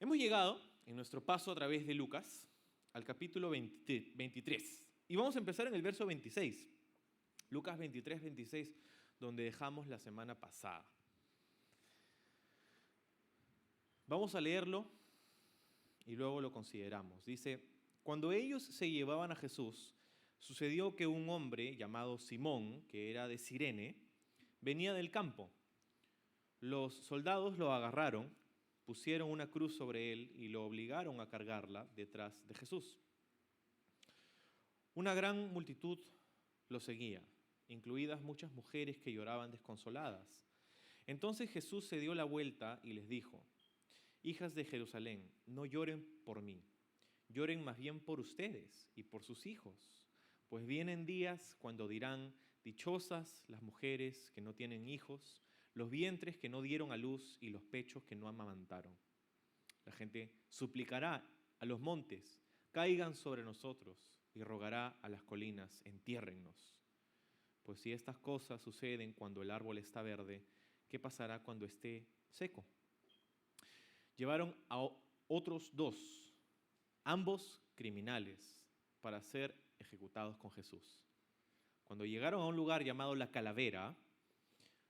Hemos llegado, en nuestro paso a través de Lucas, al capítulo 23. Y vamos a empezar en el verso 26. Lucas 23, 26, donde dejamos la semana pasada. Vamos a leerlo y luego lo consideramos. Dice, cuando ellos se llevaban a Jesús, sucedió que un hombre llamado Simón, que era de Cirene, venía del campo. Los soldados lo agarraron, pusieron una cruz sobre él y lo obligaron a cargarla detrás de Jesús. Una gran multitud lo seguía, incluidas muchas mujeres que lloraban desconsoladas. Entonces Jesús se dio la vuelta y les dijo, hijas de Jerusalén, no lloren por mí, lloren más bien por ustedes y por sus hijos, pues vienen días cuando dirán, dichosas las mujeres que no tienen hijos, los vientres que no dieron a luz y los pechos que no amamantaron. La gente suplicará a los montes, caigan sobre nosotros, y rogará a las colinas, entiérrennos. Pues si estas cosas suceden cuando el árbol está verde, ¿qué pasará cuando esté seco? Llevaron a otros dos, ambos criminales, para ser ejecutados con Jesús. Cuando llegaron a un lugar llamado La Calavera,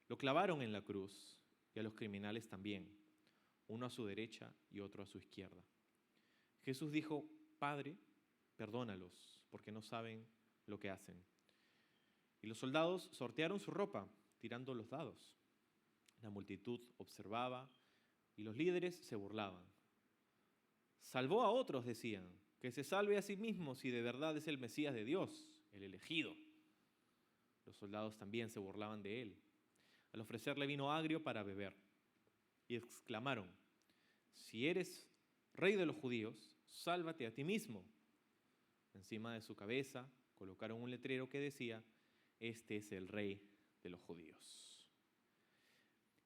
lo clavaron en la cruz y a los criminales también, uno a su derecha y otro a su izquierda. Jesús dijo, Padre, perdónalos, porque no saben lo que hacen. Y los soldados sortearon su ropa, tirando los dados. La multitud observaba y los líderes se burlaban. Salvó a otros, decían, que se salve a sí mismo si de verdad es el Mesías de Dios, el elegido. Los soldados también se burlaban de él, al ofrecerle vino agrio para beber. Y exclamaron, si eres rey de los judíos, sálvate a ti mismo. Encima de su cabeza colocaron un letrero que decía, este es el rey de los judíos.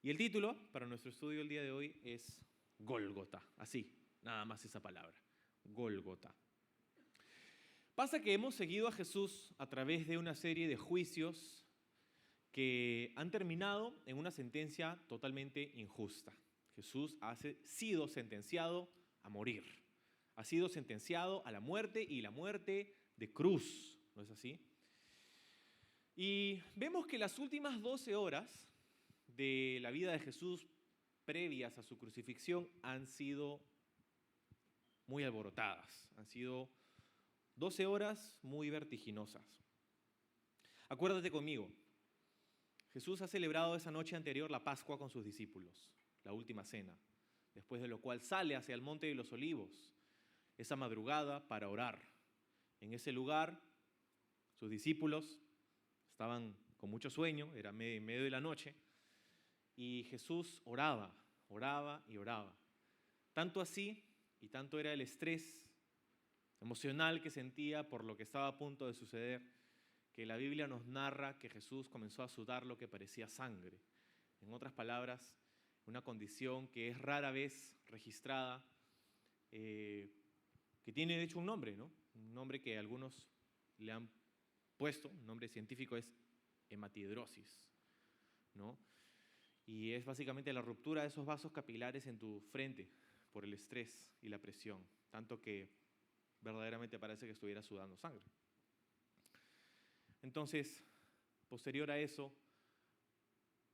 Y el título para nuestro estudio el día de hoy es Gólgota, así, nada más esa palabra, Gólgota. Pasa que hemos seguido a Jesús a través de una serie de juicios que han terminado en una sentencia totalmente injusta. Jesús ha sido sentenciado a morir, ha sido sentenciado a la muerte y la muerte de cruz, ¿no es así? Y vemos que las últimas 12 horas de la vida de Jesús previas a su crucifixión han sido muy alborotadas, han sido 12 horas muy vertiginosas. Acuérdate conmigo, Jesús ha celebrado esa noche anterior la Pascua con sus discípulos, la última cena, después de lo cual sale hacia el Monte de los Olivos, esa madrugada para orar. En ese lugar, sus discípulos estaban con mucho sueño, era medio de la noche, y Jesús oraba y oraba. Tanto así, y tanto era el estrés emocional que sentía por lo que estaba a punto de suceder, que la Biblia nos narra que Jesús comenzó a sudar lo que parecía sangre. En otras palabras, una condición que es rara vez registrada, que tiene de hecho un nombre, ¿no? Un nombre que algunos le han puesto, un nombre científico es hematidrosis, ¿no? Y es básicamente la ruptura de esos vasos capilares en tu frente por el estrés y la presión, tanto que verdaderamente parece que estuviera sudando sangre. Entonces, posterior a eso,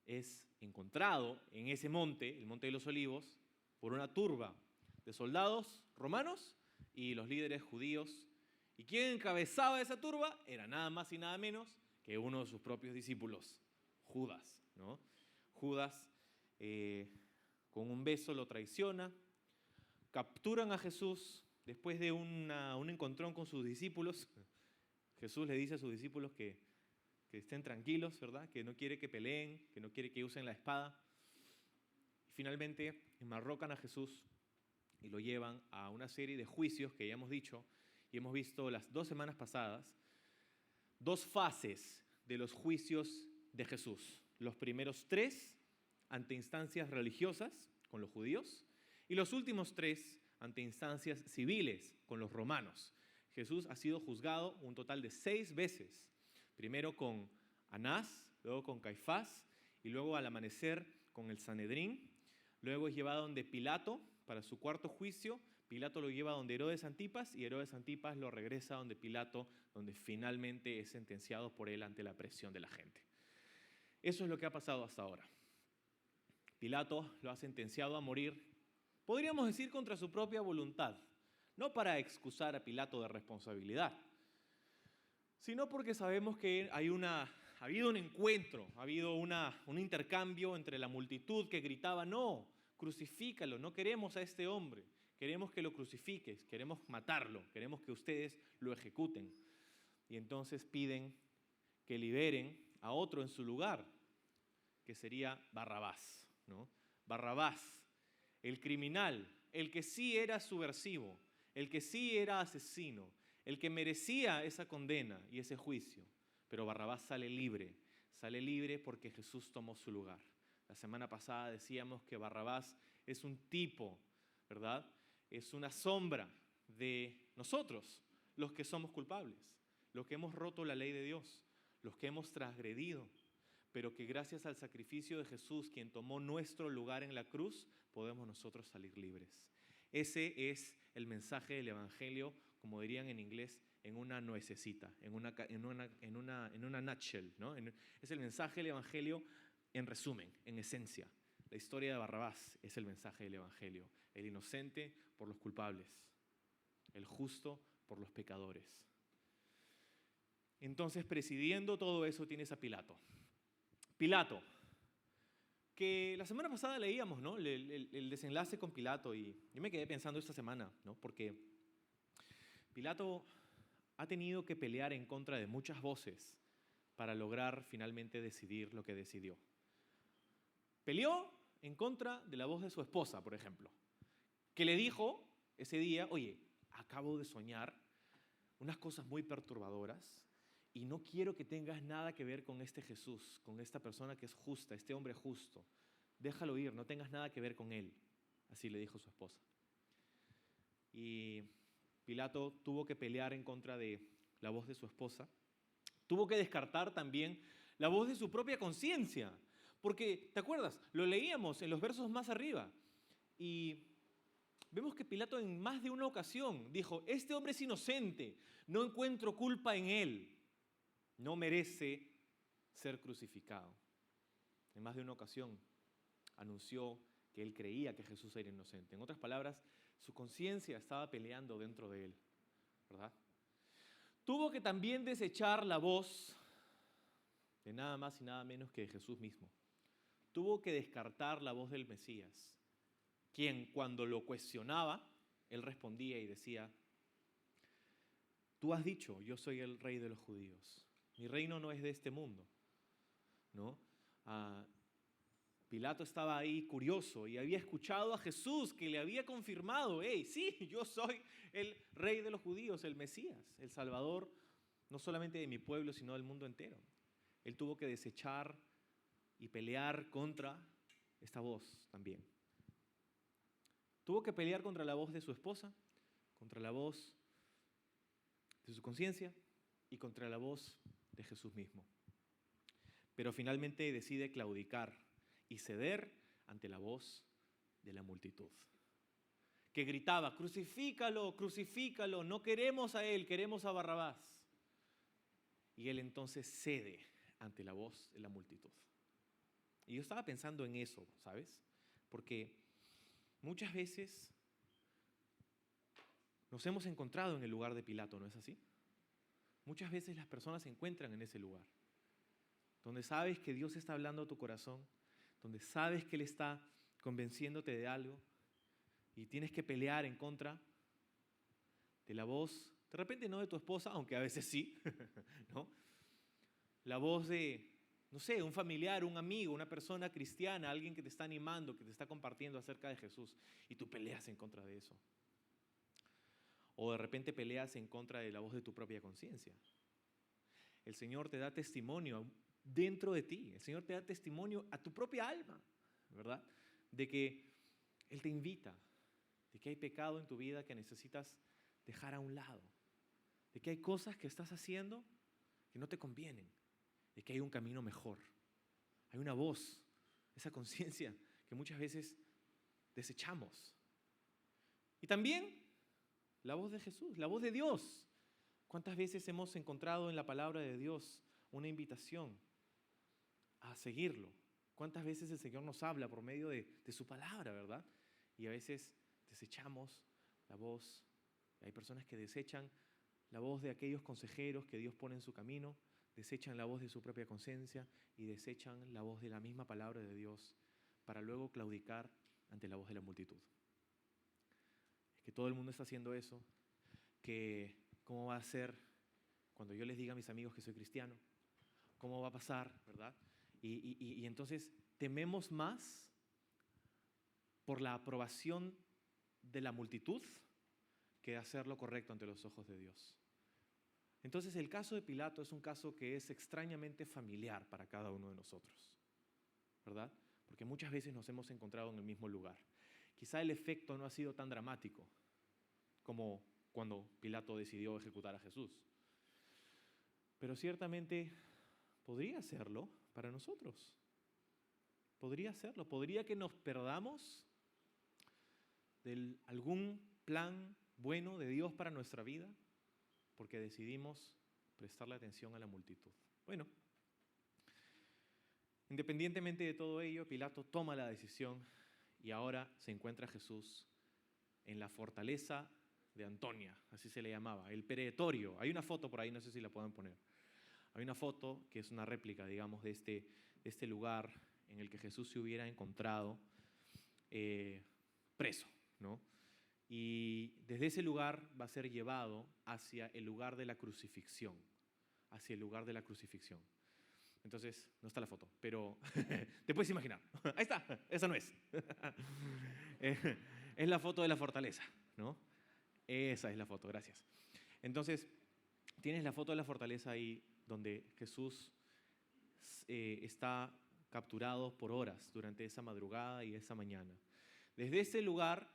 es encontrado en ese monte, el Monte de los Olivos, por una turba de soldados romanos y los líderes judíos. ¿Y quién encabezaba esa turba? Era nada más y nada menos que uno de sus propios discípulos, Judas, ¿no? Judas, con un beso lo traiciona, capturan a Jesús después de un encontrón con sus discípulos. Jesús le dice a sus discípulos que estén tranquilos, ¿verdad? Que no quiere que peleen, que no quiere que usen la espada. Y finalmente enmarrocan a Jesús y lo llevan a una serie de juicios que ya hemos dicho y hemos visto las 2 semanas pasadas, 2 fases de los juicios de Jesús. Los primeros 3 ante instancias religiosas con los judíos y los últimos 3 ante instancias civiles con los romanos. Jesús ha sido juzgado un total de 6 veces, primero con Anás, luego con Caifás y luego al amanecer con el Sanedrín. Luego es llevado donde Pilato para su cuarto juicio, Pilato lo lleva donde Herodes Antipas y Herodes Antipas lo regresa donde Pilato, donde finalmente es sentenciado por él ante la presión de la gente. Eso es lo que ha pasado hasta ahora. Pilato lo ha sentenciado a morir, podríamos decir contra su propia voluntad, no para excusar a Pilato de responsabilidad, sino porque sabemos que ha habido un encuentro, ha habido un intercambio entre la multitud que gritaba, no, crucifícalo, no queremos a este hombre, queremos que lo crucifiques, queremos matarlo, queremos que ustedes lo ejecuten. Y entonces piden que liberen a otro en su lugar, que sería Barrabás, ¿no? Barrabás, el criminal, el que sí era subversivo, el que sí era asesino, el que merecía esa condena y ese juicio. Pero Barrabás sale libre porque Jesús tomó su lugar. La semana pasada decíamos que Barrabás es un tipo, ¿verdad? Es una sombra de nosotros, los que somos culpables, los que hemos roto la ley de Dios, los que hemos transgredido, pero que gracias al sacrificio de Jesús, quien tomó nuestro lugar en la cruz, podemos nosotros salir libres. Ese es el mensaje del Evangelio, como dirían en inglés, en una nuececita, en una nutshell, ¿no? Es el mensaje del Evangelio en resumen, en esencia. La historia de Barrabás es el mensaje del Evangelio. El inocente por los culpables, el justo por los pecadores. Entonces, presidiendo todo eso tienes a Pilato. Pilato, que la semana pasada leíamos, ¿no? el desenlace con Pilato, y yo me quedé pensando esta semana, ¿no? Porque Pilato ha tenido que pelear en contra de muchas voces para lograr finalmente decidir lo que decidió. Peleó en contra de la voz de su esposa, por ejemplo, que le dijo ese día, oye, acabo de soñar unas cosas muy perturbadoras y no quiero que tengas nada que ver con este Jesús, con esta persona que es justa, este hombre justo. Déjalo ir, no tengas nada que ver con él. Así le dijo su esposa. Y Pilato tuvo que pelear en contra de la voz de su esposa. Tuvo que descartar también la voz de su propia conciencia. Porque, ¿te acuerdas? Lo leíamos en los versos más arriba. Y vemos que Pilato en más de una ocasión dijo, este hombre es inocente, no encuentro culpa en él, no merece ser crucificado. En más de una ocasión anunció que él creía que Jesús era inocente. En otras palabras, su conciencia estaba peleando dentro de él, ¿verdad? Tuvo que también desechar la voz de nada más y nada menos que de Jesús mismo. Tuvo que descartar la voz del Mesías, quien cuando lo cuestionaba, él respondía y decía, tú has dicho, yo soy el rey de los judíos. Mi reino no es de este mundo, ¿no? Pilato estaba ahí curioso y había escuchado a Jesús que le había confirmado, hey, sí, yo soy el rey de los judíos, el Mesías, el Salvador, no solamente de mi pueblo, sino del mundo entero. Él tuvo que desechar y pelear contra esta voz también. Tuvo que pelear contra la voz de su esposa, contra la voz de su conciencia y contra la voz de Jesús mismo. Pero finalmente decide claudicar y ceder ante la voz de la multitud, que gritaba, crucifícalo, crucifícalo, no queremos a él, queremos a Barrabás. Y él entonces cede ante la voz de la multitud. Y yo estaba pensando en eso, ¿sabes? Porque muchas veces nos hemos encontrado en el lugar de Pilato, ¿no es así? Muchas veces las personas se encuentran en ese lugar, donde sabes que Dios está hablando a tu corazón, donde sabes que Él está convenciéndote de algo y tienes que pelear en contra de la voz, de repente no de tu esposa, aunque a veces sí, ¿no? La voz de, no sé, un familiar, un amigo, una persona cristiana, alguien que te está animando, que te está compartiendo acerca de Jesús y tú peleas en contra de eso. O de repente peleas en contra de la voz de tu propia conciencia. El Señor te da testimonio dentro de ti. El Señor te da testimonio a tu propia alma, ¿verdad? De que Él te invita, de que hay pecado en tu vida que necesitas dejar a un lado, de que hay cosas que estás haciendo que no te convienen, de que hay un camino mejor. Hay una voz, esa conciencia que muchas veces desechamos también la voz de Jesús, la voz de Dios. ¿Cuántas veces hemos encontrado en la palabra de Dios una invitación a seguirlo? ¿Cuántas veces el Señor nos habla por medio de su palabra, verdad? Y a veces desechamos la voz. Hay personas que desechan la voz de aquellos consejeros que Dios pone en su camino, desechan la voz de su propia conciencia y desechan la voz de la misma palabra de Dios para luego claudicar ante la voz de la multitud. Es que todo el mundo está haciendo eso, que cómo va a ser cuando yo les diga a mis amigos que soy cristiano, cómo va a pasar, ¿verdad? Y entonces tememos más por la aprobación de la multitud que hacer lo correcto ante los ojos de Dios. Entonces el caso de Pilato es un caso que es extrañamente familiar para cada uno de nosotros, ¿verdad? Porque muchas veces nos hemos encontrado en el mismo lugar. Quizá el efecto no ha sido tan dramático como cuando Pilato decidió ejecutar a Jesús, pero ciertamente podría serlo para nosotros. Podría serlo, podría que nos perdamos de algún plan bueno de Dios para nuestra vida porque decidimos prestarle atención a la multitud. Bueno, independientemente de todo ello, Pilato toma la decisión y ahora se encuentra Jesús en la fortaleza de Antonia, así se le llamaba, el Pretorio. Hay una foto por ahí, no sé si la pueden poner. Hay una foto que es una réplica, digamos, de este lugar en el que Jesús se hubiera encontrado preso, ¿no? Y desde ese lugar va a ser llevado hacia el lugar de la crucifixión, hacia el lugar de la crucifixión. Entonces, no está la foto, pero te puedes imaginar. Ahí está, esa no es. Es la foto de la fortaleza, ¿no? Esa es la foto, gracias. Entonces, tienes la foto de la fortaleza ahí, donde Jesús está capturado por horas durante esa madrugada y esa mañana. Desde ese lugar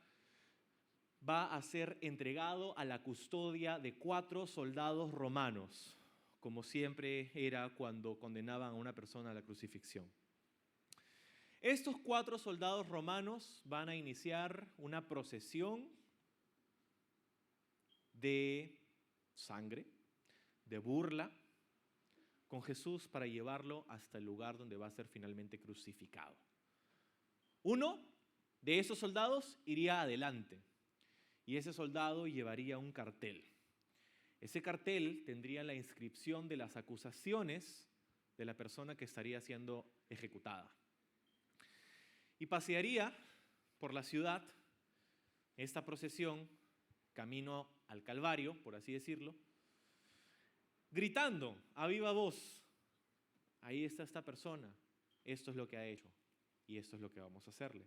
va a ser entregado a la custodia de 4 soldados romanos, como siempre era cuando condenaban a una persona a la crucifixión. Estos 4 soldados romanos van a iniciar una procesión de sangre, de burla, con Jesús para llevarlo hasta el lugar donde va a ser finalmente crucificado. Uno de esos soldados iría adelante y ese soldado llevaría un cartel. Ese cartel tendría la inscripción de las acusaciones de la persona que estaría siendo ejecutada. Y pasearía por la ciudad esta procesión, camino al Calvario, por así decirlo, gritando a viva voz: ahí está esta persona, esto es lo que ha hecho y esto es lo que vamos a hacerle.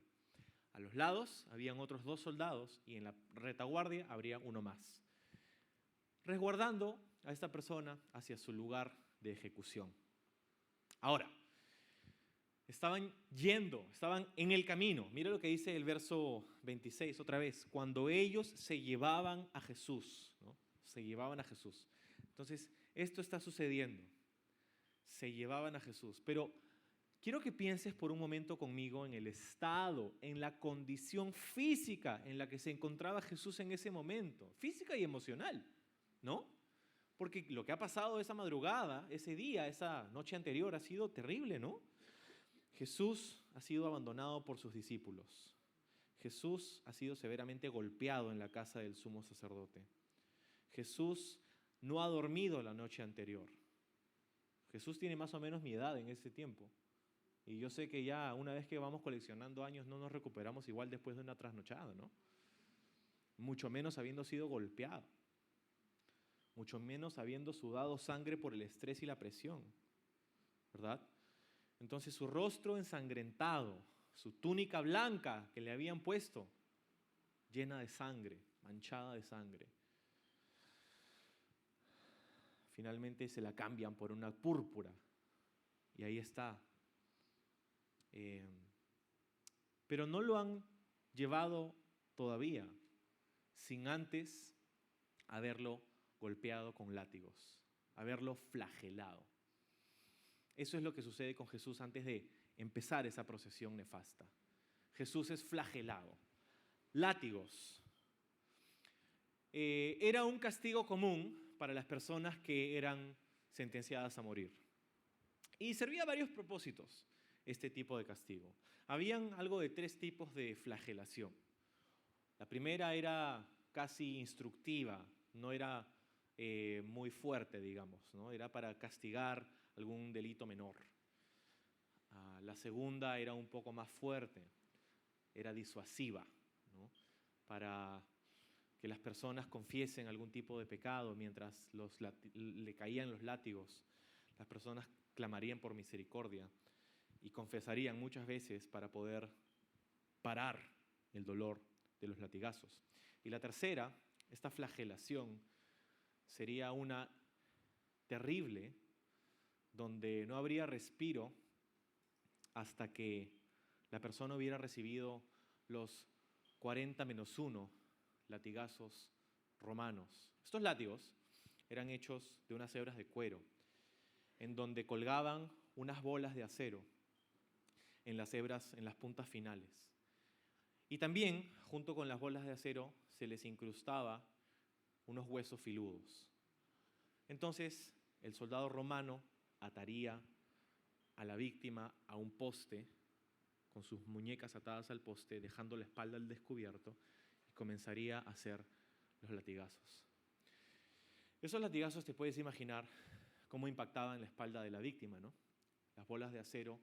A los lados habían otros 2 soldados y en la retaguardia habría uno más, resguardando a esta persona hacia su lugar de ejecución. Ahora, estaban en el camino. Mira lo que dice el verso 26 otra vez. Cuando ellos se llevaban a Jesús, ¿no? Se llevaban a Jesús. Entonces, esto está sucediendo. Se llevaban a Jesús. Pero quiero que pienses por un momento conmigo en el estado, en la condición física en la que se encontraba Jesús en ese momento. Física y emocional, ¿no? Porque lo que ha pasado esa madrugada, ese día, esa noche anterior ha sido terrible, ¿no? Jesús ha sido abandonado por sus discípulos. Jesús ha sido severamente golpeado en la casa del sumo sacerdote. Jesús no ha dormido la noche anterior. Jesús tiene más o menos mi edad en ese tiempo. Y yo sé que ya una vez que vamos coleccionando años no nos recuperamos igual después de una trasnochada, ¿no? Mucho menos habiendo sido golpeado. Mucho menos habiendo sudado sangre por el estrés y la presión, ¿verdad? Entonces su rostro ensangrentado, su túnica blanca que le habían puesto, llena de sangre, manchada de sangre. Finalmente se la cambian por una púrpura y ahí está. Pero no lo han llevado todavía sin antes haberlo golpeado con látigos, haberlo flagelado. Eso es lo que sucede con Jesús antes de empezar esa procesión nefasta. Jesús es flagelado. Látigos. era un castigo común para las personas que eran sentenciadas a morir. Y servía a varios propósitos este tipo de castigo. Habían algo de 3 tipos de flagelación. La primera era casi instructiva, no era muy fuerte, digamos, ¿no? Era para castigar algún delito menor. La segunda era un poco más fuerte, era disuasiva, ¿no? Para que las personas confiesen algún tipo de pecado mientras le caían los látigos. Las personas clamarían por misericordia y confesarían muchas veces para poder parar el dolor de los latigazos. Y la tercera, esta flagelación, sería una terrible, donde no habría respiro hasta que la persona hubiera recibido los 40 menos 1 latigazos romanos. Estos látigos eran hechos de unas hebras de cuero, en donde colgaban unas bolas de acero en las hebras, en las puntas finales. Y también, junto con las bolas de acero, se les incrustaba unos huesos filudos. Entonces, el soldado romano ataría a la víctima a un poste, con sus muñecas atadas al poste, dejando la espalda al descubierto, y comenzaría a hacer los latigazos. Esos latigazos te puedes imaginar cómo impactaban la espalda de la víctima, ¿no? Las bolas de acero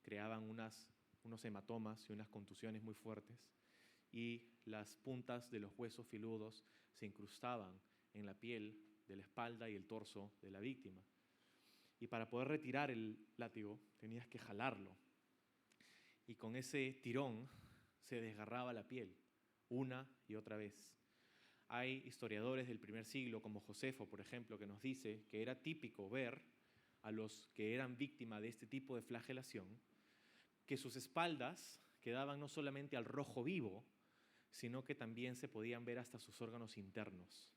creaban unos hematomas y unas contusiones muy fuertes, y las puntas de los huesos filudos se incrustaban en la piel de la espalda y el torso de la víctima. Y para poder retirar el látigo tenías que jalarlo. Y con ese tirón se desgarraba la piel una y otra vez. Hay historiadores del primer siglo, como Josefo, por ejemplo, que nos dice que era típico ver a los que eran víctimas de este tipo de flagelación, que sus espaldas quedaban no solamente al rojo vivo, sino que también se podían ver hasta sus órganos internos,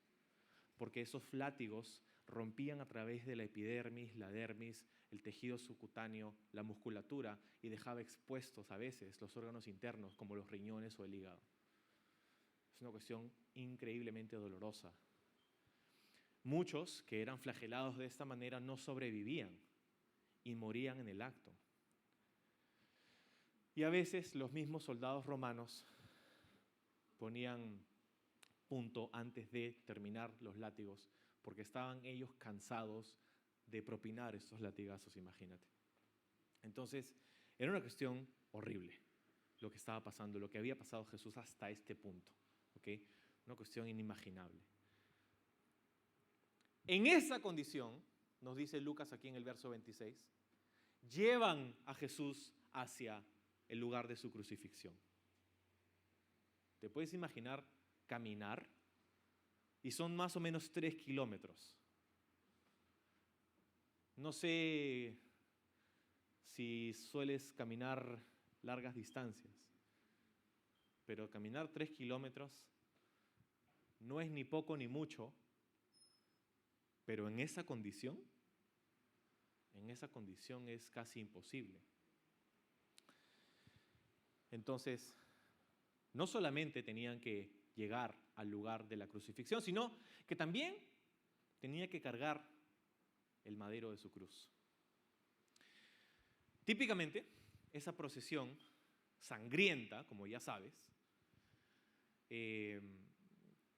porque esos látigos rompían a través de la epidermis, la dermis, el tejido subcutáneo, la musculatura, y dejaba expuestos a veces los órganos internos, como los riñones o el hígado. Es una cuestión increíblemente dolorosa. Muchos que eran flagelados de esta manera no sobrevivían y morían en el acto. Y a veces los mismos soldados romanos ponían punto antes de terminar los látigos, porque estaban ellos cansados de propinar estos latigazos, imagínate. Entonces, era una cuestión horrible lo que estaba pasando, lo que había pasado Jesús hasta este punto, ¿ok? Una cuestión inimaginable. En esa condición, nos dice Lucas aquí en el verso 26, llevan a Jesús hacia el lugar de su crucifixión. ¿Te puedes imaginar caminar? Y son más o menos 3 kilómetros. No sé si sueles caminar largas distancias, pero caminar 3 kilómetros no es ni poco ni mucho, pero en esa condición es casi imposible. Entonces, no solamente tenían que llegar al lugar de la crucifixión, sino que también tenía que cargar el madero de su cruz. Típicamente, esa procesión sangrienta, como ya sabes,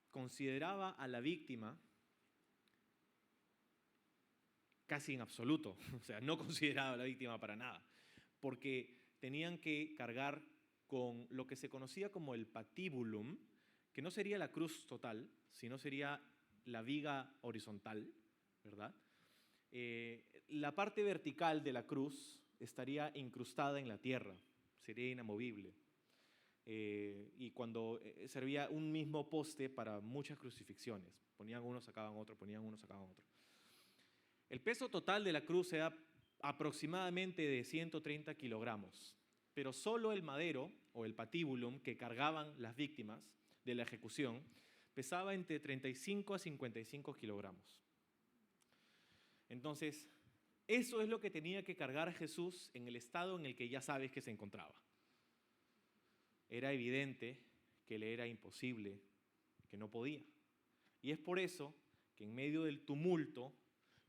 consideraba a la víctima casi en absoluto, o sea, no consideraba a la víctima para nada, porque tenían que cargar con lo que se conocía como el patibulum, que no sería la cruz total, sino sería la viga horizontal, ¿verdad? La parte vertical de la cruz estaría incrustada en la tierra, sería inamovible. Y cuando servía un mismo poste para muchas crucifixiones, ponían uno, sacaban otro, ponían uno, sacaban otro. El peso total de la cruz era aproximadamente de 130 kilogramos, pero solo el madero o el patíbulum que cargaban las víctimas de la ejecución pesaba entre 35 a 55 kilogramos. Entonces, eso es lo que tenía que cargar Jesús en el estado en el que ya sabes que se encontraba. Era evidente que le era imposible, que no podía. Y es por eso que en medio del tumulto,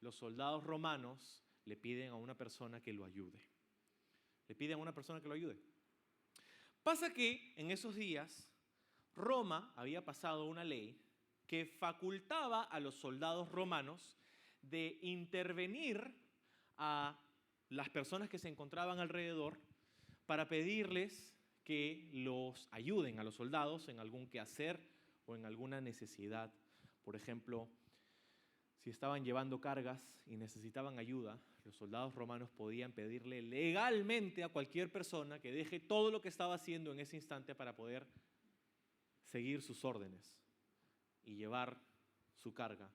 los soldados romanos le piden a una persona que lo ayude. Le piden a una persona que lo ayude. Pasa que en esos días, Roma había pasado una ley que facultaba a los soldados romanos de intervenir a las personas que se encontraban alrededor para pedirles que los ayuden a los soldados en algún quehacer o en alguna necesidad. Por ejemplo, si estaban llevando cargas y necesitaban ayuda, los soldados romanos podían pedirle legalmente a cualquier persona que deje todo lo que estaba haciendo en ese instante para poder seguir sus órdenes y llevar su carga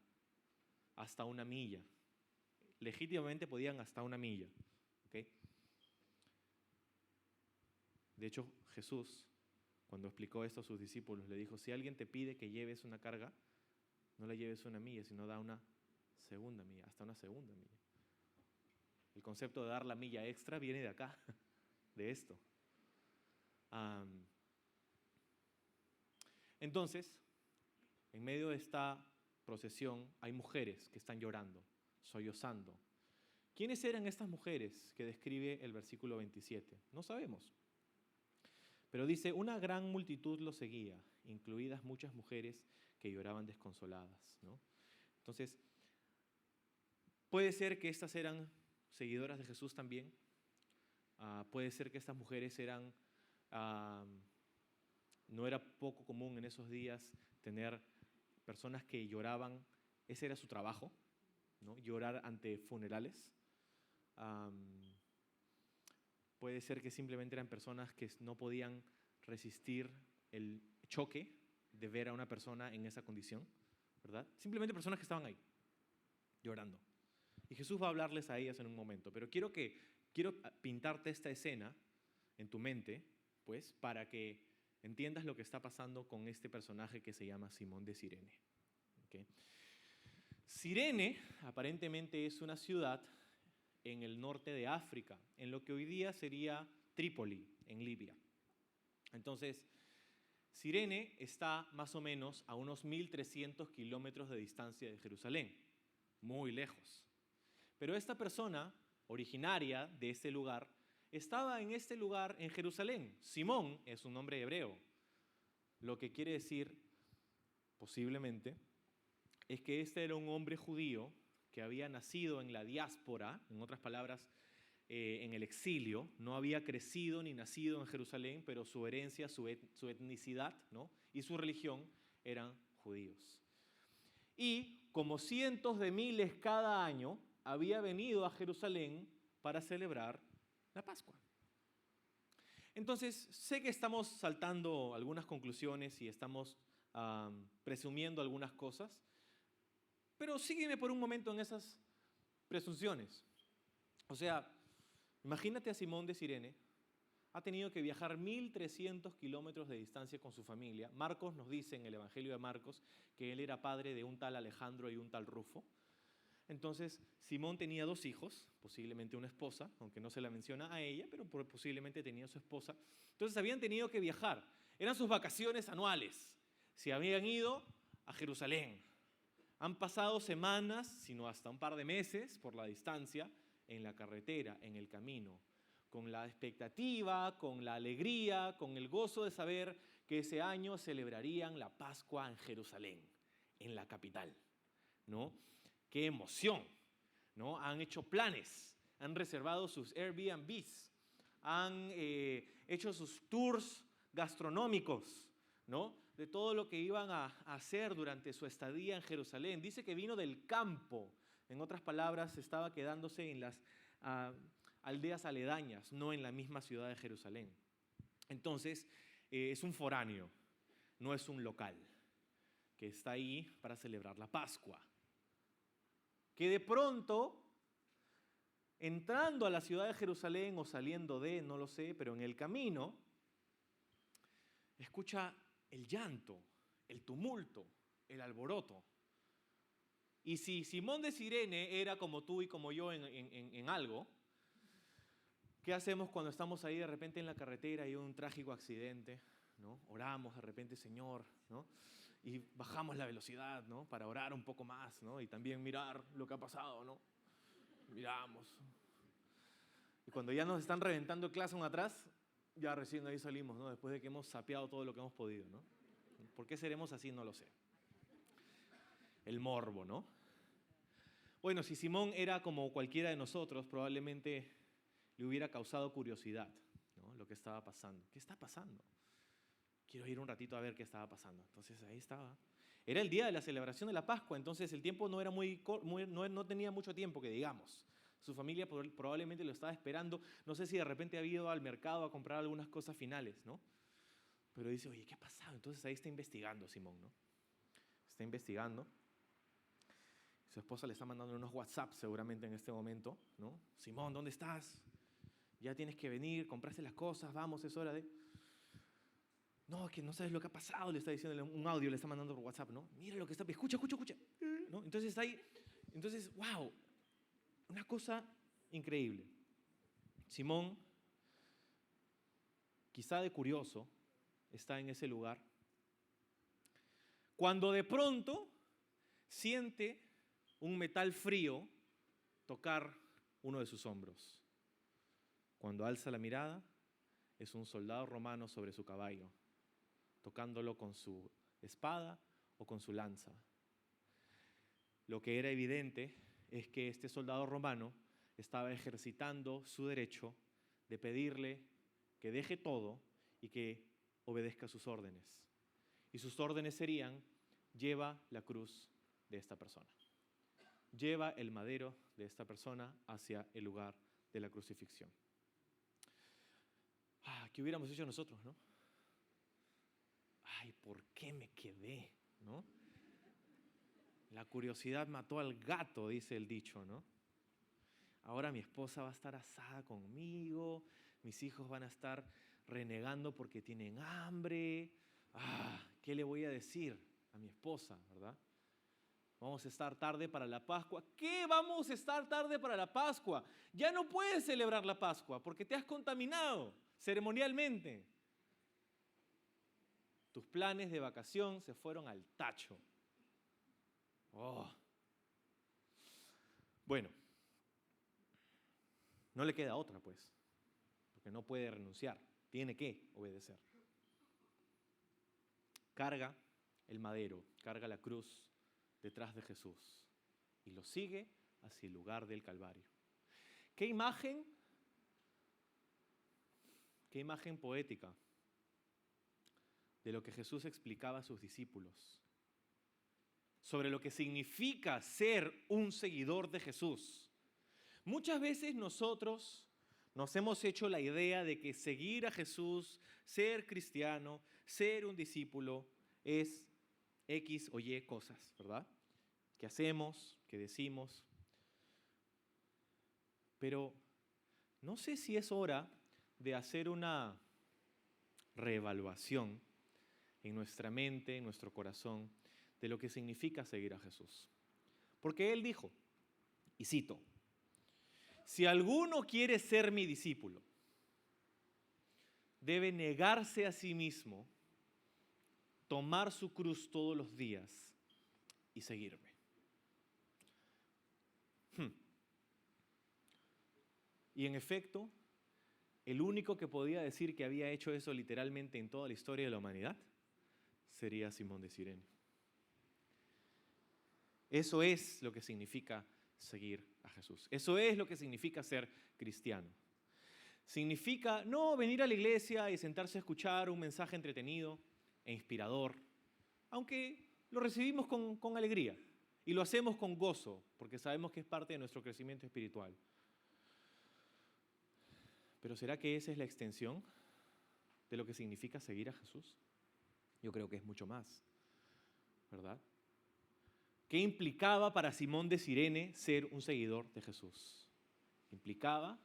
hasta una milla. Legítimamente podían hasta una milla. ¿Okay? De hecho, Jesús, cuando explicó esto a sus discípulos, le dijo, si alguien te pide que lleves una carga, no le lleves una milla, sino da una segunda milla, hasta una segunda milla. El concepto de dar la milla extra viene de acá, de esto. Entonces, en medio de esta procesión hay mujeres que están llorando, sollozando. ¿Quiénes eran estas mujeres que describe el versículo 27? No sabemos. Pero dice, una gran multitud lo seguía, incluidas muchas mujeres que lloraban desconsoladas, ¿no? Entonces, puede ser que estas eran seguidoras de Jesús también. Puede ser que estas mujeres eran, no era poco común en esos días tener personas que lloraban, ese era su trabajo, ¿no? Llorar ante funerales. Puede ser que simplemente eran personas que no podían resistir el choque de ver a una persona en esa condición, ¿verdad? Simplemente personas que estaban ahí, llorando. Y Jesús va a hablarles a ellas en un momento, pero quiero pintarte esta escena en tu mente, pues, para que entiendas lo que está pasando con este personaje que se llama Simón de Cirene. ¿Okay? Cirene, aparentemente, es una ciudad en el norte de África, en lo que hoy día sería Trípoli, en Libia. Entonces, Cirene está más o menos a unos 1.300 kilómetros de distancia de Jerusalén, muy lejos. Pero esta persona, originaria de este lugar, estaba en este lugar en Jerusalén. Simón es un nombre hebreo, lo que quiere decir, posiblemente, es que este era un hombre judío que había nacido en la diáspora, en otras palabras, en el exilio, no había crecido ni nacido en Jerusalén, pero su herencia, su etnicidad, ¿no? Y su religión eran judíos. Y como cientos de miles cada año, había venido a Jerusalén para celebrar la Pascua. Entonces, sé que estamos saltando algunas conclusiones y estamos presumiendo algunas cosas, pero sígueme por un momento en esas presunciones. O sea, imagínate a Simón de Cirene, ha tenido que viajar 1.300 kilómetros de distancia con su familia. Marcos nos dice en el Evangelio de Marcos que él era padre de un tal Alejandro y un tal Rufo. Entonces, Simón tenía 2 hijos, posiblemente una esposa, aunque no se la menciona a ella, pero posiblemente tenía su esposa. Entonces, habían tenido que viajar. Eran sus vacaciones anuales. Se habían ido a Jerusalén. Han pasado semanas, sino hasta un par de meses, por la distancia, en la carretera, en el camino, con la expectativa, con la alegría, con el gozo de saber que ese año celebrarían la Pascua en Jerusalén, en la capital, ¿no? ¡Qué emoción! ¿No? Han hecho planes, han reservado sus Airbnbs, han hecho sus tours gastronómicos, ¿no? De todo lo que iban a hacer durante su estadía en Jerusalén. Dice que vino del campo. En otras palabras, estaba quedándose en las aldeas aledañas, no en la misma ciudad de Jerusalén. Entonces, es un foráneo, no es un local, que está ahí para celebrar la Pascua. Que de pronto, entrando a la ciudad de Jerusalén o saliendo de, no lo sé, pero en el camino, escucha el llanto, el tumulto, el alboroto. Y si Simón de Cirene era como tú y como yo en algo, ¿qué hacemos cuando estamos ahí de repente en la carretera y hay un trágico accidente? ¿No? Oramos de repente, Señor, ¿no? y bajamos la velocidad, ¿no? Para orar un poco más, ¿no? Y también mirar lo que ha pasado, ¿no? Miramos. Y cuando ya nos están reventando el claxon atrás, ya recién ahí salimos, ¿no? Después de que hemos sapeado todo lo que hemos podido, ¿no? ¿Por qué seremos así? No lo sé. El morbo, ¿no? Bueno, si Simón era como cualquiera de nosotros, probablemente le hubiera causado curiosidad, ¿no? Lo que estaba pasando. ¿Qué está pasando? Quiero ir un ratito a ver qué estaba pasando. Entonces ahí estaba. Era el día de la celebración de la Pascua, entonces el tiempo no era no tenía mucho tiempo, que digamos. Su familia probablemente lo estaba esperando. No sé si de repente había ido al mercado a comprar algunas cosas finales, ¿no? Pero dice, oye, ¿qué ha pasado? Entonces ahí está investigando Simón, ¿no? Está investigando. Su esposa le está mandando unos WhatsApp seguramente en este momento, ¿no? Simón, ¿dónde estás? Ya tienes que venir, compraste las cosas, vamos, es hora de... No, es que no sabes lo que ha pasado, le está diciendo un audio, le está mandando por WhatsApp, ¿no? Mira lo que está... Escucha, ¿no? Entonces está ahí, entonces, wow, una cosa increíble. Simón, quizá de curioso, está en ese lugar, cuando de pronto siente un metal frío tocar uno de sus hombros. Cuando alza la mirada, es un soldado romano sobre su caballo, tocándolo con su espada o con su lanza. Lo que era evidente es que este soldado romano estaba ejercitando su derecho de pedirle que deje todo y que obedezca sus órdenes. Y sus órdenes serían: lleva la cruz de esta persona. Lleva el madero de esta persona hacia el lugar de la crucifixión. ¿Qué hubiéramos hecho nosotros, no? Ay, ¿por qué me quedé, no? La curiosidad mató al gato, dice el dicho, ¿no? Ahora mi esposa va a estar asada conmigo, mis hijos van a estar renegando porque tienen hambre. ¿Qué le voy a decir a mi esposa, verdad? Vamos a estar tarde para la Pascua. ¿Qué vamos a estar tarde para la Pascua? Ya no puedes celebrar la Pascua porque te has contaminado ceremonialmente. Tus planes de vacación se fueron al tacho. Bueno, no le queda otra, pues, porque no puede renunciar, tiene que obedecer. Carga el madero, carga la cruz detrás de Jesús y lo sigue hacia el lugar del Calvario. ¿Qué imagen poética de lo que Jesús explicaba a sus discípulos sobre lo que significa ser un seguidor de Jesús. Muchas veces nosotros nos hemos hecho la idea de que seguir a Jesús, ser cristiano, ser un discípulo, es X o Y cosas, ¿verdad? Que hacemos, que decimos. Pero no sé si es hora de hacer una reevaluación en nuestra mente, en nuestro corazón, de lo que significa seguir a Jesús. Porque Él dijo, y cito, si alguno quiere ser mi discípulo, debe negarse a sí mismo, tomar su cruz todos los días y seguirme. Y en efecto, el único que podía decir que había hecho eso literalmente en toda la historia de la humanidad sería Simón de Cirene. Eso es lo que significa seguir a Jesús. Eso es lo que significa ser cristiano. Significa no venir a la iglesia y sentarse a escuchar un mensaje entretenido e inspirador, aunque lo recibimos con alegría y lo hacemos con gozo, porque sabemos que es parte de nuestro crecimiento espiritual. Pero ¿será que esa es la extensión de lo que significa seguir a Jesús? Yo creo que es mucho más, ¿verdad? ¿Qué implicaba para Simón de Cirene ser un seguidor de Jesús? Implicaba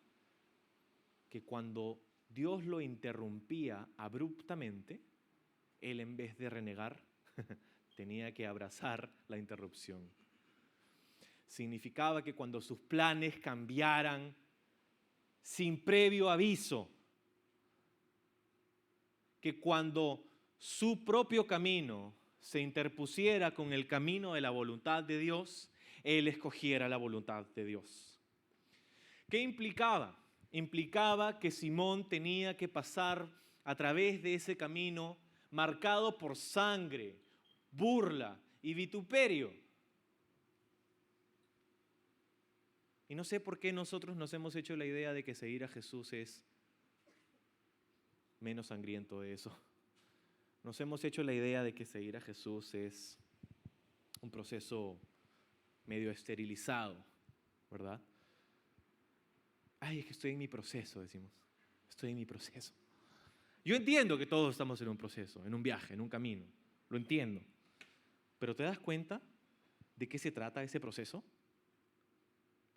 que cuando Dios lo interrumpía abruptamente, él, en vez de renegar, tenía que abrazar la interrupción. Significaba que cuando sus planes cambiaran sin previo aviso, que cuando su propio camino se interpusiera con el camino de la voluntad de Dios, él escogiera la voluntad de Dios. ¿Qué implicaba? Implicaba que Simón tenía que pasar a través de ese camino marcado por sangre, burla y vituperio. Y no sé por qué nosotros nos hemos hecho la idea de que seguir a Jesús es menos sangriento de eso. Nos hemos hecho la idea de que seguir a Jesús es un proceso medio esterilizado, ¿verdad? Ay, es que estoy en mi proceso, decimos. Estoy en mi proceso. Yo entiendo que todos estamos en un proceso, en un viaje, en un camino. Lo entiendo. Pero ¿te das cuenta de qué se trata ese proceso?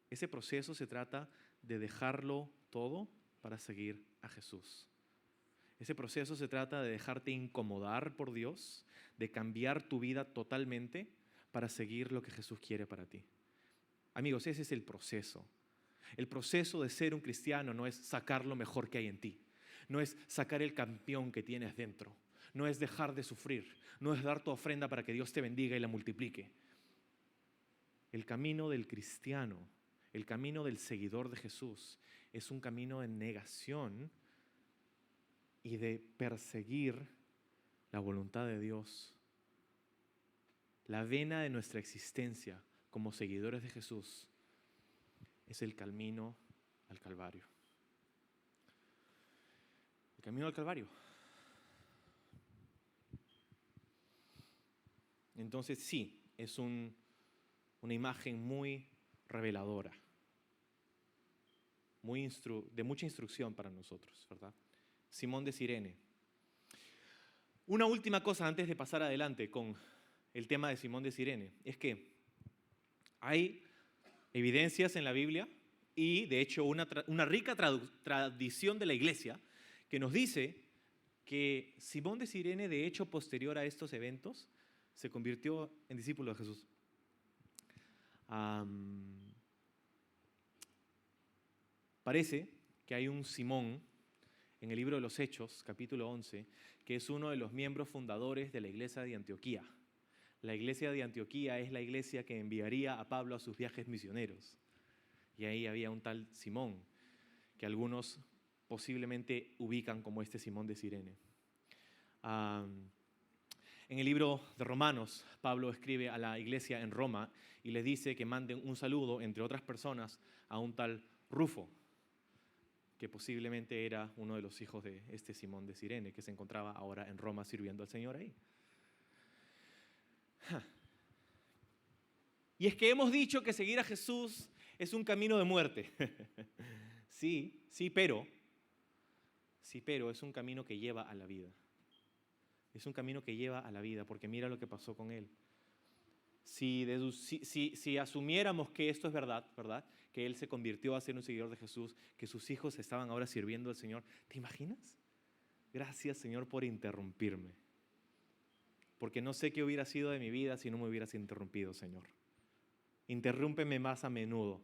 Ese proceso se trata de dejarlo todo para seguir a Jesús. Ese proceso se trata de dejarte incomodar por Dios, de cambiar tu vida totalmente para seguir lo que Jesús quiere para ti. Amigos, ese es el proceso. El proceso de ser un cristiano no es sacar lo mejor que hay en ti, no es sacar el campeón que tienes dentro, no es dejar de sufrir, no es dar tu ofrenda para que Dios te bendiga y la multiplique. El camino del cristiano, el camino del seguidor de Jesús, es un camino de negación y de perseguir la voluntad de Dios. La vena de nuestra existencia como seguidores de Jesús es el camino al Calvario. El camino al Calvario. Entonces sí, es una imagen muy reveladora, de mucha instrucción para nosotros, ¿verdad? Simón de Cirene. Una última cosa antes de pasar adelante con el tema de Simón de Cirene, es que hay evidencias en la Biblia y de hecho una rica tradición de la iglesia que nos dice que Simón de Cirene, de hecho posterior a estos eventos, se convirtió en discípulo de Jesús. Parece que hay un Simón en el libro de los Hechos, capítulo 11, que es uno de los miembros fundadores de la iglesia de Antioquía. La iglesia de Antioquía es la iglesia que enviaría a Pablo a sus viajes misioneros. Y ahí había un tal Simón, que algunos posiblemente ubican como este Simón de Cirene. En el libro de Romanos, Pablo escribe a la iglesia en Roma y les dice que manden un saludo, entre otras personas, a un tal Rufo, que posiblemente era uno de los hijos de este Simón de Cirene, que se encontraba ahora en Roma sirviendo al Señor ahí. Y es que hemos dicho que seguir a Jesús es un camino de muerte. Sí, pero es un camino que lleva a la vida. Es un camino que lleva a la vida, porque mira lo que pasó con él. Si asumiéramos que esto es verdad, que él se convirtió a ser un seguidor de Jesús, que sus hijos estaban ahora sirviendo al Señor, ¿te imaginas? Gracias, Señor, por interrumpirme. Porque no sé qué hubiera sido de mi vida si no me hubieras interrumpido, Señor. Interrúmpeme más a menudo,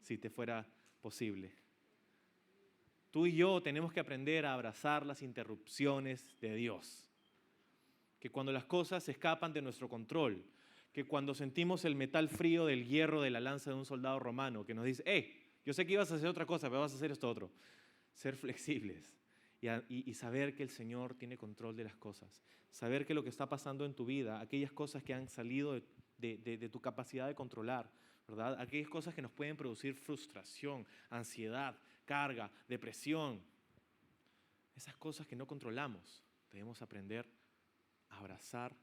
si te fuera posible. Tú y yo tenemos que aprender a abrazar las interrupciones de Dios. Que cuando las cosas se escapan de nuestro control, que cuando sentimos el metal frío del hierro de la lanza de un soldado romano, que nos dice, yo sé que ibas a hacer otra cosa, pero vas a hacer esto otro. Ser flexibles y saber que el Señor tiene control de las cosas. Saber que lo que está pasando en tu vida, aquellas cosas que han salido de tu capacidad de controlar, ¿verdad? Aquellas cosas que nos pueden producir frustración, ansiedad, carga, depresión. Esas cosas que no controlamos, debemos aprender a abrazar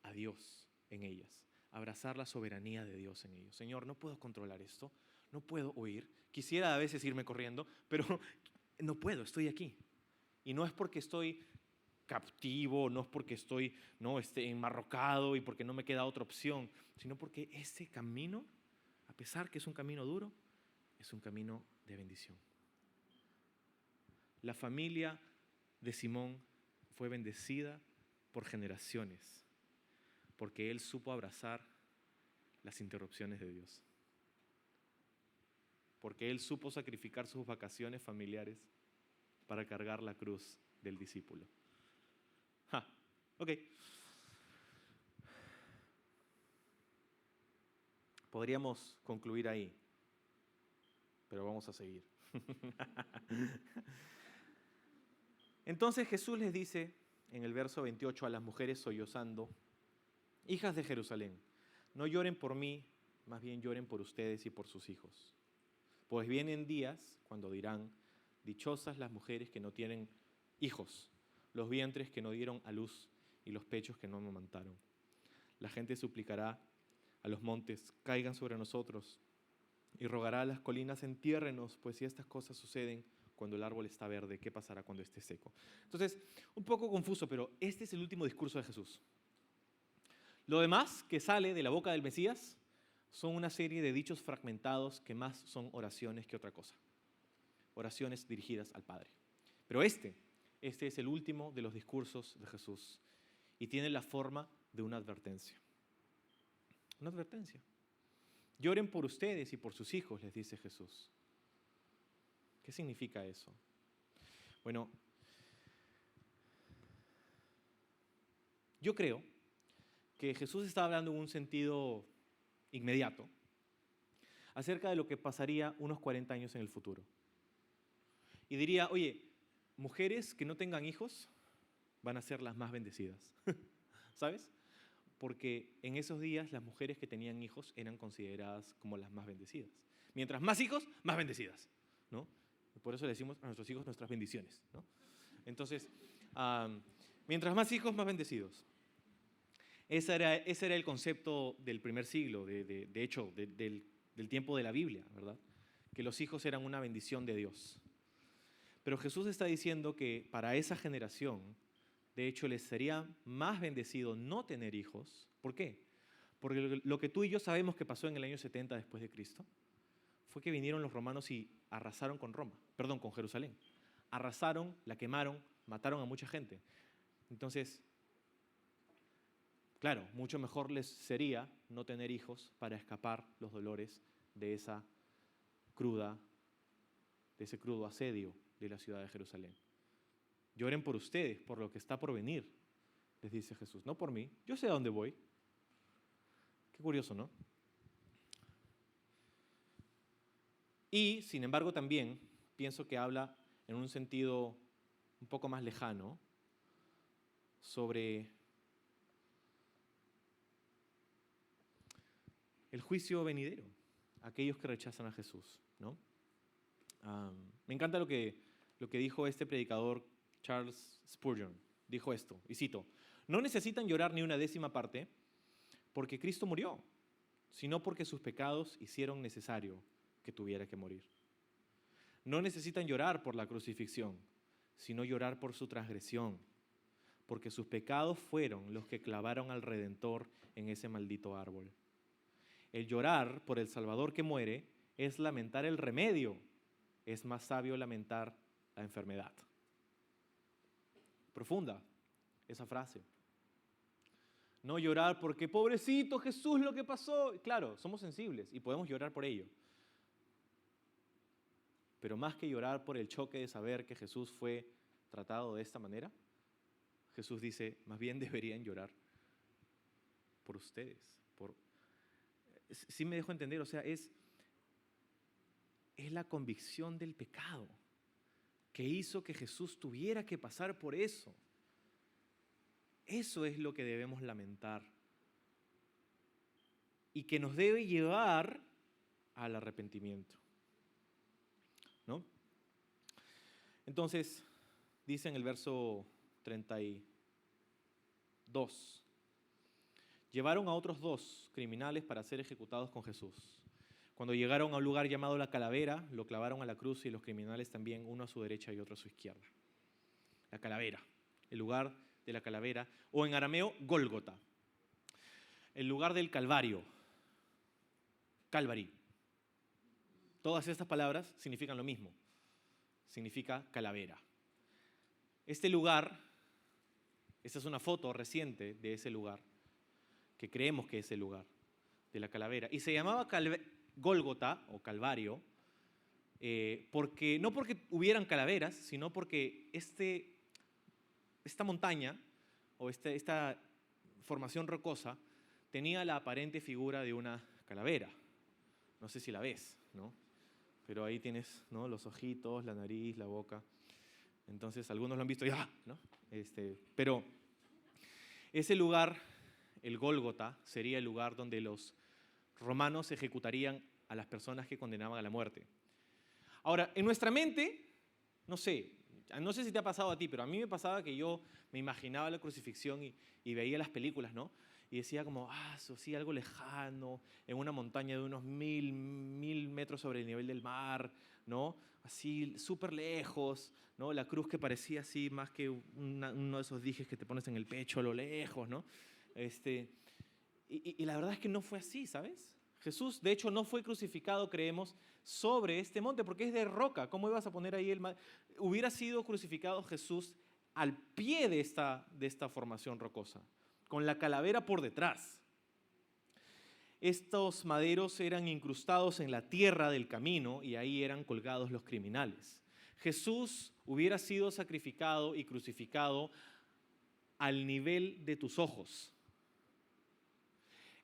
a Dios en ellas, abrazar la soberanía de Dios en ellos. Señor, no puedo controlar esto, no puedo huir. Quisiera a veces irme corriendo, pero no puedo, estoy aquí. Y no es porque estoy captivo, no es porque estoy enmarrocado y porque no me queda otra opción, sino porque ese camino, a pesar que es un camino duro, es un camino de bendición. La familia de Simón fue bendecida por generaciones, porque él supo abrazar las interrupciones de Dios. Porque él supo sacrificar sus vacaciones familiares para cargar la cruz del discípulo. Ok. Podríamos concluir ahí, pero vamos a seguir. Entonces Jesús les dice en el verso 28 a las mujeres sollozando: hijas de Jerusalén, no lloren por mí, más bien lloren por ustedes y por sus hijos. Pues vienen días cuando dirán: dichosas las mujeres que no tienen hijos, los vientres que no dieron a luz y los pechos que no amamantaron. La gente suplicará a los montes: caigan sobre nosotros, y rogará a las colinas: entiérrenos, pues si estas cosas suceden cuando el árbol está verde, ¿qué pasará cuando esté seco? Entonces, un poco confuso, pero este es el último discurso de Jesús. Lo demás que sale de la boca del Mesías son una serie de dichos fragmentados que más son oraciones que otra cosa. Oraciones dirigidas al Padre. Pero este es el último de los discursos de Jesús y tiene la forma de una advertencia. Una advertencia. Lloren por ustedes y por sus hijos, les dice Jesús. ¿Qué significa eso? Bueno, yo creo que Jesús está hablando en un sentido inmediato acerca de lo que pasaría unos 40 años en el futuro. Y diría: oye, mujeres que no tengan hijos van a ser las más bendecidas. ¿Sabes? Porque en esos días las mujeres que tenían hijos eran consideradas como las más bendecidas. Mientras más hijos, más bendecidas, ¿no? Por eso le decimos a nuestros hijos nuestras bendiciones, ¿no? Entonces, mientras más hijos, más bendecidos. Ese era el concepto del primer siglo, de hecho, del tiempo de la Biblia, ¿verdad? Que los hijos eran una bendición de Dios. Pero Jesús está diciendo que para esa generación, de hecho, les sería más bendecido no tener hijos. ¿Por qué? Porque lo que tú y yo sabemos que pasó en el año 70 después de Cristo fue que vinieron los romanos y arrasaron con Jerusalén. Arrasaron, la quemaron, mataron a mucha gente. Entonces, claro, mucho mejor les sería no tener hijos para escapar los dolores de ese crudo asedio de la ciudad de Jerusalén. Lloren por ustedes, por lo que está por venir, les dice Jesús, no por mí. Yo sé a dónde voy. Qué curioso, ¿no? Y, sin embargo, también pienso que habla en un sentido un poco más lejano sobre el juicio venidero, aquellos que rechazan a Jesús, ¿no? Me encanta lo que dijo este predicador Charles Spurgeon. Dijo esto, y cito: no necesitan llorar ni una décima parte porque Cristo murió, sino porque sus pecados hicieron necesario que tuviera que morir. No necesitan llorar por la crucifixión, sino llorar por su transgresión, porque sus pecados fueron los que clavaron al Redentor en ese maldito árbol. El llorar por el Salvador que muere es lamentar el remedio. Es más sabio lamentar la enfermedad. Profunda esa frase. No llorar porque pobrecito Jesús lo que pasó. Claro, somos sensibles y podemos llorar por ello. Pero más que llorar por el choque de saber que Jesús fue tratado de esta manera, Jesús dice, más bien deberían llorar por ustedes. Sí me dejo entender, o sea, es la convicción del pecado que hizo que Jesús tuviera que pasar por eso. Eso es lo que debemos lamentar y que nos debe llevar al arrepentimiento, ¿no? Entonces, dice en el verso 32, llevaron a otros 2 criminales para ser ejecutados con Jesús. Cuando llegaron a un lugar llamado La Calavera, lo clavaron a la cruz y los criminales también, uno a su derecha y otro a su izquierda. La Calavera, el lugar de la calavera, o en arameo, Gólgota, el lugar del Calvario, Calvary. Todas estas palabras significan lo mismo, significa calavera. Este lugar, esta es una foto reciente de ese lugar, que creemos que es el lugar de la calavera, y se llamaba Gólgota o Calvario, no porque hubieran calaveras, sino porque esta montaña o esta formación rocosa tenía la aparente figura de una calavera, No sé si la ves, ¿no? Pero ahí tienes, ¿no?, los ojitos, la nariz, la boca. Entonces, algunos lo han visto ya, ¿no? Pero ese lugar, el Gólgota, sería el lugar donde los romanos ejecutarían a las personas que condenaban a la muerte. Ahora, en nuestra mente, no sé si te ha pasado a ti, pero a mí me pasaba que yo me imaginaba la crucifixión y veía las películas, ¿no? Y decía como, eso sí, algo lejano, en una montaña de unos 1000 metros sobre el nivel del mar, ¿no? Así, súper lejos, ¿no? La cruz que parecía así más que uno de esos dijes que te pones en el pecho a lo lejos, ¿no? Y la verdad es que no fue así, ¿sabes? Jesús, de hecho, no fue crucificado, creemos, sobre este monte, porque es de roca. ¿Cómo ibas a poner ahí Hubiera sido crucificado Jesús al pie de esta formación rocosa, con la calavera por detrás. Estos maderos eran incrustados en la tierra del camino y ahí eran colgados los criminales. Jesús hubiera sido sacrificado y crucificado al nivel de tus ojos.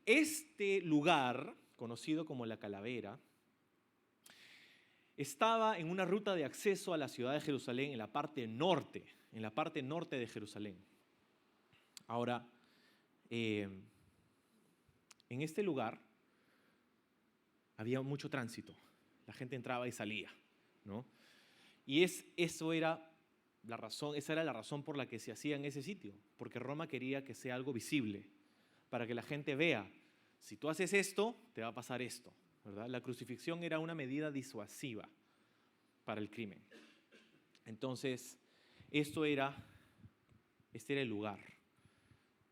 Este lugar, conocido como la Calavera, estaba en una ruta de acceso a la ciudad de Jerusalén en la parte norte de Jerusalén. Ahora, en este lugar había mucho tránsito, la gente entraba y salía, ¿no? Y esa era la razón por la que se hacía en ese sitio, porque Roma quería que sea algo visible, para que la gente vea, si tú haces esto, te va a pasar esto, ¿verdad? La crucifixión era una medida disuasiva para el crimen. Entonces, este era el lugar.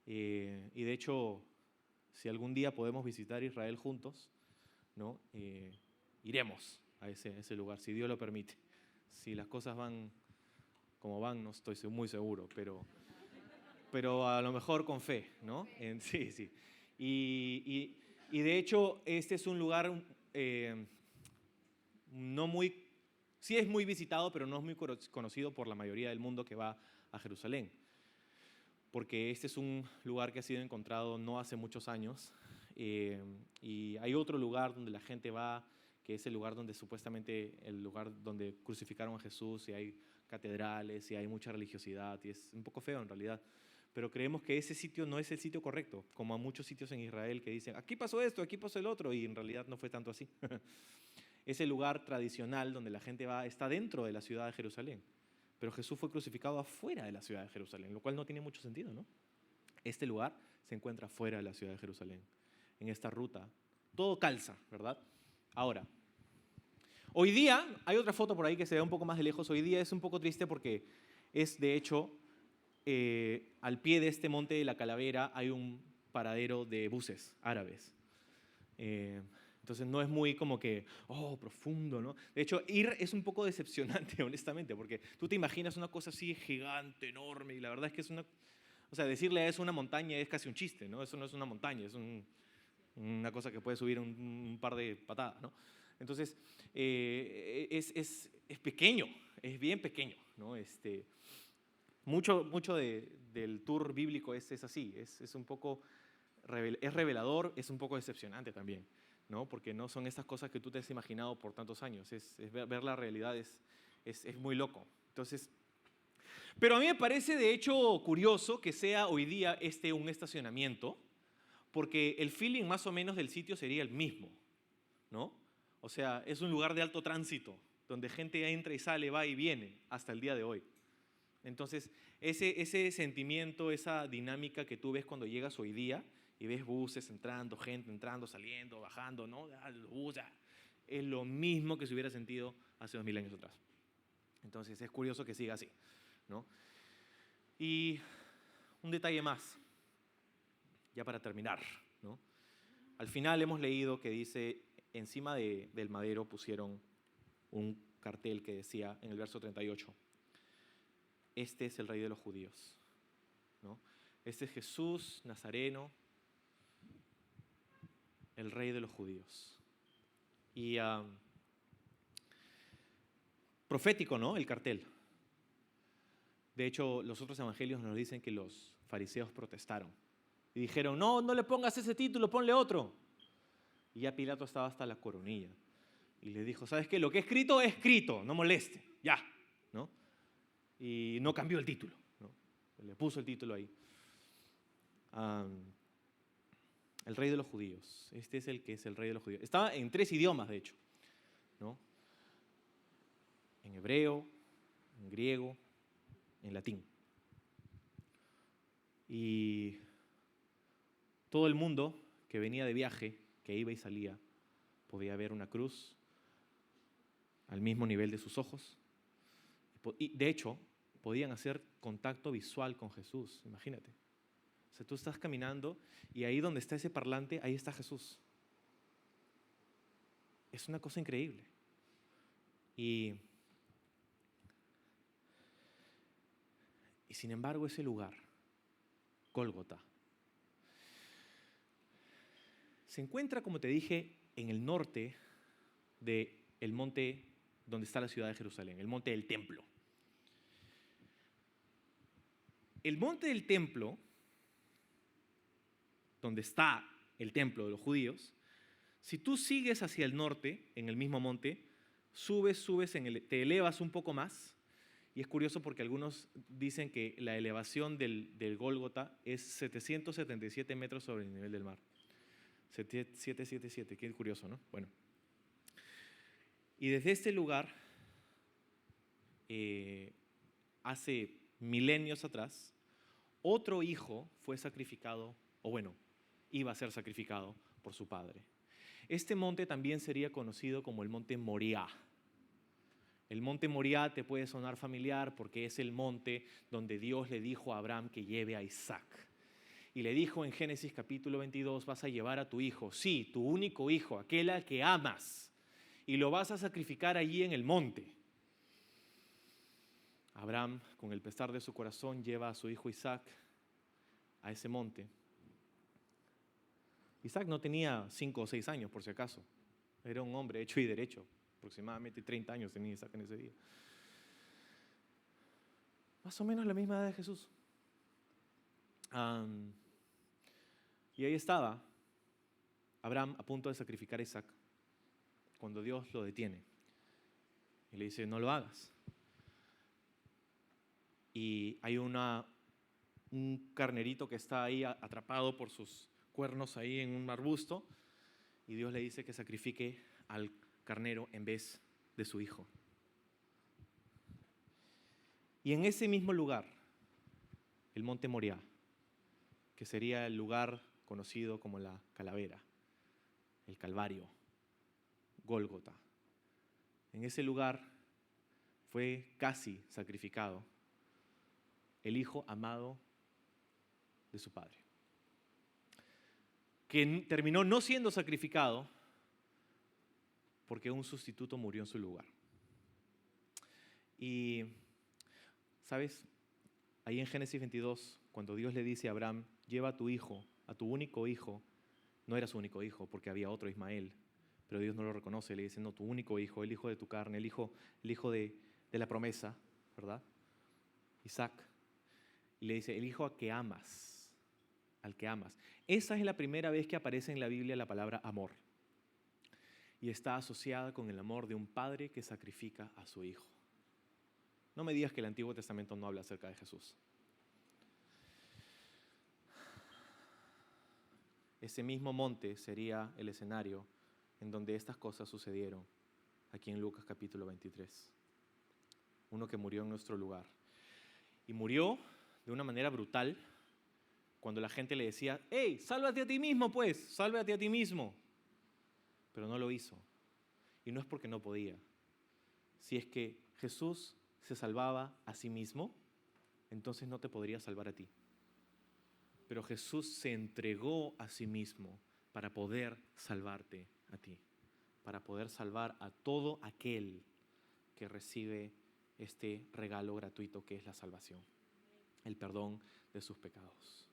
Y de hecho, si algún día podemos visitar Israel juntos, ¿no? Iremos a ese lugar, si Dios lo permite. Si las cosas van como van, no estoy muy seguro, pero a lo mejor con fe, ¿no? Sí. Y de hecho, este es un lugar sí es muy visitado, pero no es muy conocido por la mayoría del mundo que va a Jerusalén, porque este es un lugar que ha sido encontrado no hace muchos años, y hay otro lugar donde la gente va, que es el lugar donde supuestamente, el lugar donde crucificaron a Jesús, y hay catedrales, y hay mucha religiosidad, y es un poco feo en realidad. Pero creemos que ese sitio no es el sitio correcto, como a muchos sitios en Israel que dicen, aquí pasó esto, aquí pasó el otro, y en realidad no fue tanto así. Ese lugar tradicional donde la gente va está dentro de la ciudad de Jerusalén, pero Jesús fue crucificado afuera de la ciudad de Jerusalén, lo cual no tiene mucho sentido, ¿no? Este lugar se encuentra fuera de la ciudad de Jerusalén, en esta ruta. Todo calza, ¿verdad? Ahora, hoy día, hay otra foto por ahí que se ve un poco más de lejos. Hoy día es un poco triste porque es, de hecho, al pie de este monte de la Calavera hay un paradero de buses árabes. Entonces no es muy como que, profundo, ¿no? De hecho, ir es un poco decepcionante, honestamente, porque tú te imaginas una cosa así gigante, enorme, y la verdad es que decirle a eso una montaña es casi un chiste, ¿no? Eso no es una montaña, es una cosa que puede subir un par de patadas, ¿no? Entonces, es pequeño, es bien pequeño, ¿no? Mucho del tour bíblico es así, es un poco, es revelador, es un poco decepcionante también, ¿no? Porque no son estas cosas que tú te has imaginado por tantos años, ver la realidad es muy loco. Entonces, pero a mí me parece de hecho curioso que sea hoy día un estacionamiento, porque el feeling más o menos del sitio sería el mismo, ¿no? O sea, es un lugar de alto tránsito, donde gente entra y sale, va y viene, hasta el día de hoy. Entonces, ese sentimiento, esa dinámica que tú ves cuando llegas hoy día y ves buses entrando, gente entrando, saliendo, bajando, ¿no? Es lo mismo que se hubiera sentido hace 2000 años atrás. Entonces, es curioso que siga así, ¿no? Y un detalle más, ya para terminar, ¿no? Al final hemos leído que dice, encima del madero pusieron un cartel que decía en el verso 38, este es el Rey de los judíos, ¿no? Este es Jesús Nazareno, el Rey de los judíos. Y profético, ¿no? El cartel. De hecho, los otros evangelios nos dicen que los fariseos protestaron y dijeron, no le pongas ese título, ponle otro. Y ya Pilato estaba hasta la coronilla. Y le dijo, ¿sabes qué? Lo que es escrito, no moleste, ya, ¿no? Y no cambió el título, ¿no? Le puso el título ahí. El rey de los judíos. Este es el que es el rey de los judíos. Estaba en 3 idiomas, de hecho, ¿no? En hebreo, en griego, en latín. Y todo el mundo que venía de viaje, que iba y salía, podía ver una cruz al mismo nivel de sus ojos. Y de hecho, podían hacer contacto visual con Jesús, imagínate. O sea, tú estás caminando y ahí donde está ese parlante, ahí está Jesús. Es una cosa increíble. Y sin embargo, ese lugar, Gólgota, se encuentra, como te dije, en el norte del monte donde está la ciudad de Jerusalén, el monte del templo. El monte del templo, donde está el templo de los judíos, si tú sigues hacia el norte, en el mismo monte, subes, te elevas un poco más, y es curioso porque algunos dicen que la elevación del Gólgota es 777 metros sobre el nivel del mar. 777, qué curioso, ¿no? Bueno. Y desde este lugar, hace milenios atrás, otro hijo fue sacrificado, o bueno, iba a ser sacrificado por su padre. Este monte también sería conocido como el monte Moriah. El monte Moriah te puede sonar familiar porque es el monte donde Dios le dijo a Abraham que lleve a Isaac. Y le dijo en Génesis capítulo 22, vas a llevar a tu hijo, sí, tu único hijo, aquel al que amas, y lo vas a sacrificar allí en el monte. Abraham, con el pesar de su corazón, lleva a su hijo Isaac a ese monte. Isaac no tenía 5 o 6 años, por si acaso. Era un hombre hecho y derecho. Aproximadamente 30 años tenía Isaac en ese día. Más o menos la misma edad de Jesús. Y ahí estaba Abraham a punto de sacrificar a Isaac cuando Dios lo detiene. Y le dice, no lo hagas. Y hay un carnerito que está ahí atrapado por sus cuernos ahí en un arbusto. Y Dios le dice que sacrifique al carnero en vez de su hijo. Y en ese mismo lugar, el monte Moriah, que sería el lugar conocido como la calavera, el Calvario, Gólgota, en ese lugar fue casi sacrificado el hijo amado de su padre, que terminó no siendo sacrificado porque un sustituto murió en su lugar. Y, ¿sabes? Ahí en Génesis 22, cuando Dios le dice a Abraham, lleva a tu hijo, a tu único hijo, no era su único hijo porque había otro Ismael, pero Dios no lo reconoce, le dice, no, tu único hijo, el hijo de tu carne, el hijo de la promesa, ¿verdad? Isaac. Y le dice, el hijo al que amas. Esa es la primera vez que aparece en la Biblia la palabra amor. Y está asociada con el amor de un padre que sacrifica a su hijo. No me digas que el Antiguo Testamento no habla acerca de Jesús. Ese mismo monte sería el escenario en donde estas cosas sucedieron, aquí en Lucas capítulo 23. Uno que murió en nuestro lugar. Y murió de una manera brutal cuando la gente le decía, ¡hey, sálvate a ti mismo pues! ¡Sálvate a ti mismo! Pero no lo hizo. Y no es porque no podía. Si es que Jesús se salvaba a sí mismo, entonces no te podría salvar a ti. Pero Jesús se entregó a sí mismo para poder salvarte a ti, para poder salvar a todo aquel que recibe este regalo gratuito que es la salvación, el perdón de sus pecados.